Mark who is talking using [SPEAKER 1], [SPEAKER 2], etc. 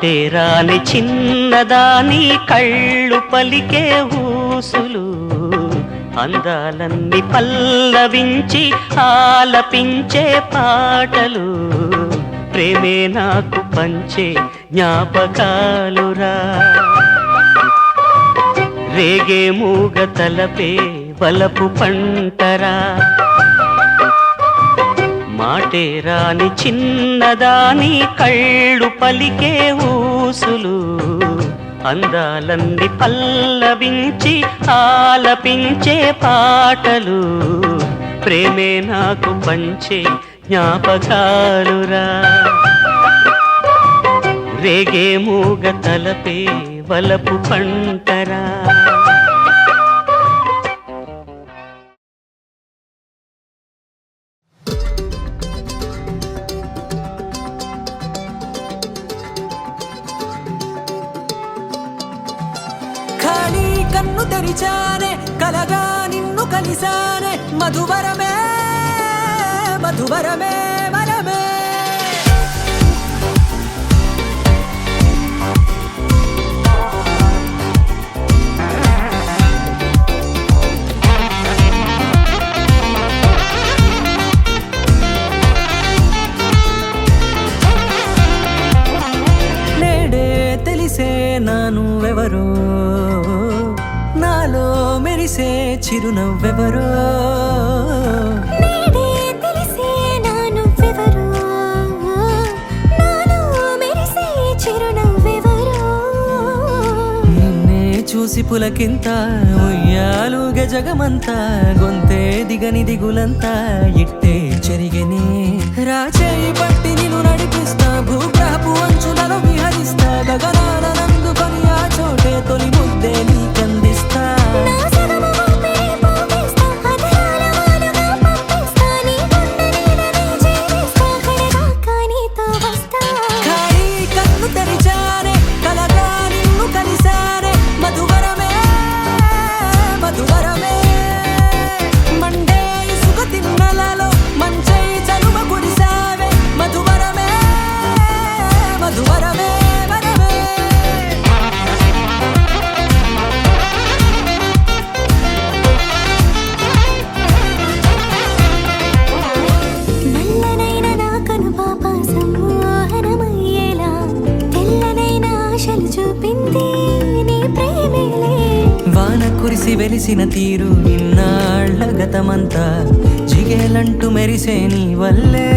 [SPEAKER 1] మాటే రాని చిన్నదాని కళ్ళు పలికే ఊసులు అందాలన్నీ పల్లవించి ఆలపించే పాటలు ప్రేమే నాకు పంచే జ్ఞాపకాలురా రేగే మూగ తలపే వలపు పంటరా మాటే రాని చిన్నదాని కళ్ళు పలికే ఊసులు అందాలన్నీ పల్లవించి ఆలపించే పాటలు ప్రేమే నాకు పంచే జ్ఞాపకాలురా రేగే మూగ తలపే వలపు పంటరా
[SPEAKER 2] కన్ను తెరిచానే కలగా నిన్ను కలిసానే మధువరమే మధువరమే వరమే నేడే తెలిసే నాను ఎవరో నాలో మెరిసే చిరునవ్వెవరో
[SPEAKER 3] నేడే తెలిసే నానువ్వెవరో నాలో మెరిసే చిరునవ్వెవరో
[SPEAKER 2] నిన్నే చూసి పులకింత ఉయ్యాలుగ జగమంతా గొంతే దిగని దిగులంతా ఇట్టే చెరిగెనే రాచేయి పట్టి నిన్ను నడిపిస్తా భూగ్రహపు అంచులలో విహరిస్తా గగనాల నందుకొని ఆ చోటే తొలి ముద్దే నీకందిస్తా
[SPEAKER 3] నా సగము ఊపిరి పోగేస్తా అధరాల వాలుగా పంపిస్తా నీ గుండె నీడనే చేరేస్తా కడదాకా నీతో వస్తా
[SPEAKER 2] ఖాళీ కన్ను తెరిచానే కలగా నిన్ను కలిసానే మధువరమే మధువరమే మండే ఇసుక తిన్నలలో మంచై చలువ కురిసావే మధువరమే మధువరమే వరమే
[SPEAKER 3] నల్లనైన నా కనుపాప సమ్మోహనమయ్యేలా తెల్లనైన ఆశలు చూపింది నీ ప్రేమేలే
[SPEAKER 2] వాన కురిసి వెలిసిన తీరు ఇన్నాళ్ల గతమంతా జిగేలంటూ మెరిసే నీ వల్లే